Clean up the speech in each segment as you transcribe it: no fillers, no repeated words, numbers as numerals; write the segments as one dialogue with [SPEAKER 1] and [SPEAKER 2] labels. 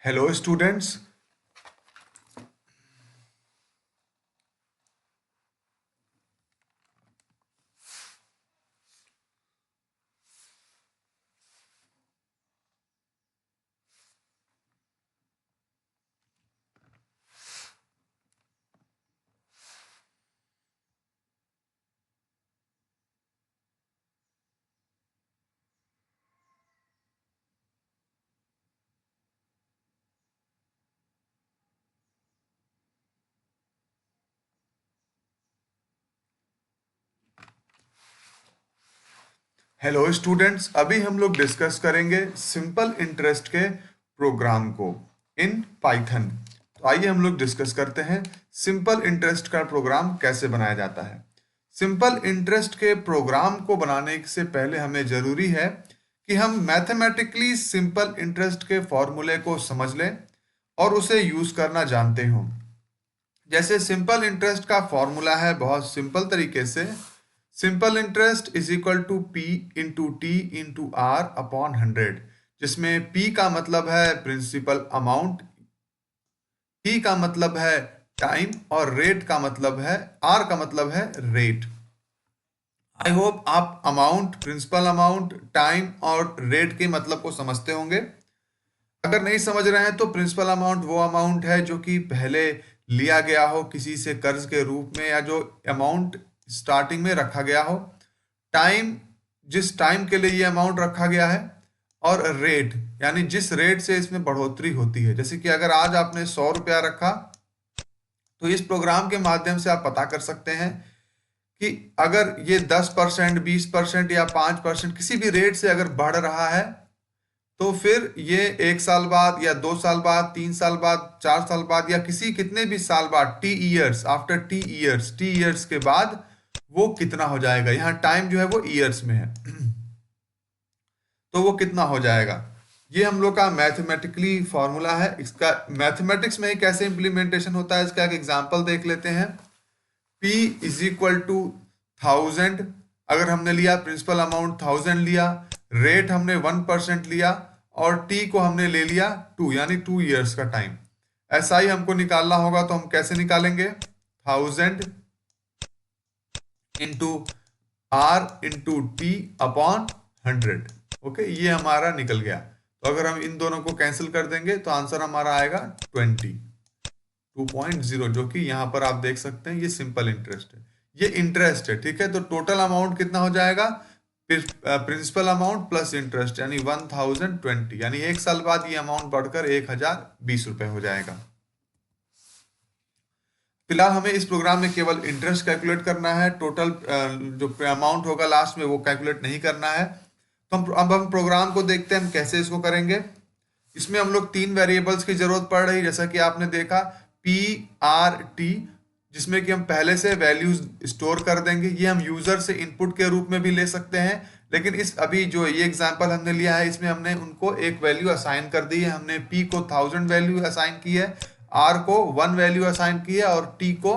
[SPEAKER 1] Hello students. Hello students, अभी हम लोग डिस्कस करेंगे सिंपल इंटरेस्ट के प्रोग्राम को इन पाइथन। तो आइए हम लोग डिस्कस करते हैं सिंपल इंटरेस्ट का प्रोग्राम कैसे बनाया जाता है। सिंपल इंटरेस्ट के प्रोग्राम को बनाने से पहले हमें जरूरी है कि हम मैथमेटिकली सिंपल इंटरेस्ट के फॉर्मूले को समझ लें और उसे यूज करना जानते हों। जैसे सिंपल इंटरेस्ट का फॉर्मूला है बहुत सिंपल तरीके से, simple interest is equal to P into T into R upon 100, जिसमें पी का मतलब है प्रिंसिपल अमाउंट, टी का मतलब है टाइम और रेट का मतलब है, आर का मतलब है रेट। आई होप आप अमाउंट, प्रिंसिपल अमाउंट, टाइम और रेट के मतलब को समझते होंगे। अगर नहीं समझ रहे हैं तो प्रिंसिपल अमाउंट वो अमाउंट है जो कि पहले लिया गया हो किसी से कर्ज के रूप में, या जो अमाउंट स्टार्टिंग में रखा गया हो। टाइम, जिस टाइम के लिए ये अमाउंट रखा गया है। और रेट यानी जिस रेट से इसमें बढ़ोतरी होती है। जैसे कि अगर आज आपने 100 रुपया रखा तो इस प्रोग्राम के माध्यम से आप पता कर सकते हैं कि अगर ये 10%, 20% या 5% किसी भी रेट से अगर बढ़ रहा है तो फिर ये 1 साल बाद या 2 साल बाद, 3 साल बाद, 4 साल बाद या किसी कितने भी साल बाद, T years, after T years के बाद वो कितना हो जाएगा। यहाँ टाइम जो है वो ईयर्स में है तो वो कितना हो जाएगा। ये हम लोग का मैथमेटिकली फॉर्मूला है। इसका मैथमेटिक्स में कैसे इंप्लीमेंटेशन होता है इसका एक एग्जांपल देख लेते हैं। P इज इक्वल टू 1000, अगर हमने लिया प्रिंसिपल अमाउंट 1000 लिया, रेट हमने 1% लिया और T को हमने ले लिया 2 यानी 2 ईयर्स का टाइम। ऐसा ही हमको निकालना होगा तो हम कैसे निकालेंगे, 1000 into R into T upon 100। Okay, ये हमारा निकल गया। तो अगर हम इन दोनों को कैंसिल कर देंगे तो आंसर हमारा आएगा 2.0, जो कि यहां पर आप देख सकते हैं ये सिंपल इंटरेस्ट है, ये इंटरेस्ट है। ठीक है, तो टोटल अमाउंट कितना हो जाएगा, प्रिंसिपल अमाउंट प्लस इंटरेस्ट यानी 1020, यानी 1 साल बाद ये अमाउंट बढ़कर 1020 रुपए हो जाएगा। फिलहाल हमें इस प्रोग्राम में केवल इंटरेस्ट कैलकुलेट करना है, टोटल जो अमाउंट होगा लास्ट में वो कैलकुलेट नहीं करना है। तो अब हम प्रोग्राम को देखते हैं हम कैसे इसको करेंगे। इसमें हम लोग 3 वेरिएबल्स की जरूरत पड़ रही, जैसा कि आपने देखा पी आर टी, जिसमें कि हम पहले से वैल्यूज स्टोर कर देंगे। ये हम यूजर से इनपुट के रूप में भी ले सकते हैं, लेकिन इस अभी जो ये एग्जांपल हमने लिया है इसमें हमने उनको एक वैल्यू असाइन कर दी है। हमने पी को 1000 वैल्यू असाइन की है, आर को 1 वैल्यू असाइन की है और टी को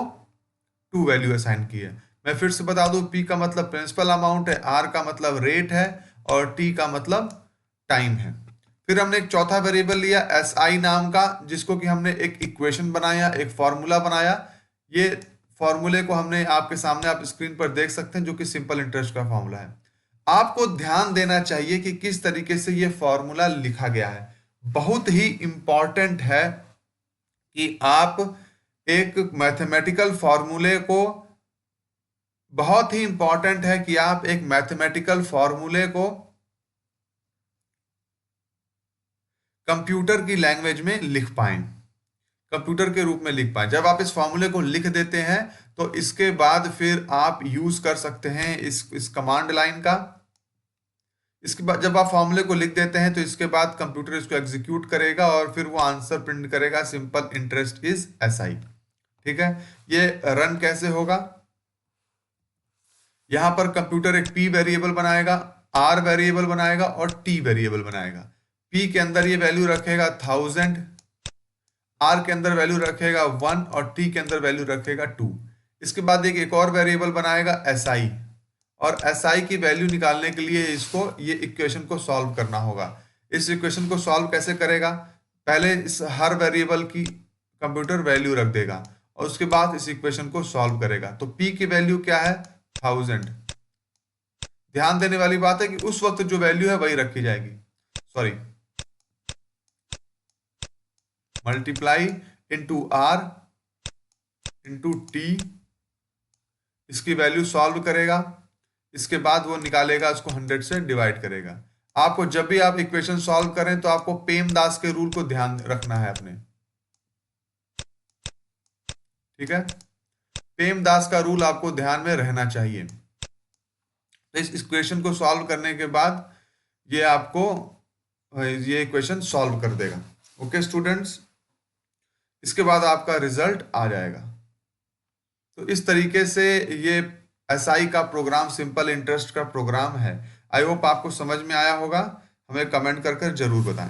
[SPEAKER 1] 2 वैल्यू असाइन की है। मैं फिर से बता दूं, पी का मतलब प्रिंसिपल अमाउंट है, आर का मतलब रेट है और टी का मतलब टाइम है। फिर हमने एक चौथा वेरिएबल लिया एस आई नाम का, जिसको कि हमने एक इक्वेशन बनाया, एक फॉर्मूला बनाया। ये फॉर्मूले को हमने आपके सामने आप स्क्रीन पर देख सकते हैं, जो कि सिंपल इंटरेस्ट का फॉर्मूला है। आपको ध्यान देना चाहिए कि किस तरीके से ये फॉर्मूला लिखा गया है। बहुत ही इंपॉर्टेंट है कि आप एक मैथमेटिकल फॉर्मूले को, बहुत ही इंपॉर्टेंट है कि आप एक मैथमेटिकल फॉर्मूले को कंप्यूटर की लैंग्वेज में लिख पाएं, कंप्यूटर के रूप में लिख पाएं। जब आप इस फॉर्मूले को लिख देते हैं तो इसके बाद फिर आप यूज कर सकते हैं इस कमांड लाइन का। इसके बाद जब आप फॉर्मूले को लिख देते हैं तो इसके बाद कंप्यूटर इसको एग्जीक्यूट करेगा और फिर वो आंसर प्रिंट करेगा, सिंपल इंटरेस्ट इज एसआई। ठीक है, ये रन कैसे होगा, यहां पर कंप्यूटर एक पी वेरिएबल बनाएगा, आर वेरिएबल बनाएगा और टी वेरिएबल बनाएगा। पी के अंदर ये वैल्यू रखेगा 1000, आर के अंदर वैल्यू रखेगा 1 और टी के अंदर वैल्यू रखेगा 2। इसके बाद एक और वेरिएबल बनाएगा एसआई, और एसआई की वैल्यू निकालने के लिए इसको ये इक्वेशन को सॉल्व करना होगा। इस इक्वेशन को सॉल्व कैसे करेगा, पहले इस हर वेरिएबल की कंप्यूटर वैल्यू रख देगा और उसके बाद इस इक्वेशन को सॉल्व करेगा। तो p की वैल्यू क्या है? 1000। ध्यान देने वाली बात है कि उस वक्त जो वैल्यू है वही रखी जाएगी। Sorry, multiply into R into T, इसकी वैल्यू सॉल्व करेगा, इसके बाद वो निकालेगा, उसको 100 से डिवाइड करेगा। आपको जब भी आप इक्वेशन सॉल्व करें तो आपको पेमदास के रूल को ध्यान रखना है अपने, ठीक है? पेमदास का रूल आपको ध्यान में रहना चाहिए। तो इस इक्वेशन को सॉल्व करने के बाद ये आपको ये इक्वेशन सॉल्व कर देगा। ओके स्टूडेंट्स, इसके बाद आपका रिजल्ट आ जाएगा। तो इस तरीके से ये एसआई का प्रोग्राम, सिंपल इंटरेस्ट का प्रोग्राम है। आई होप आपको समझ में आया होगा। हमें कमेंट कर जरूर बताएं।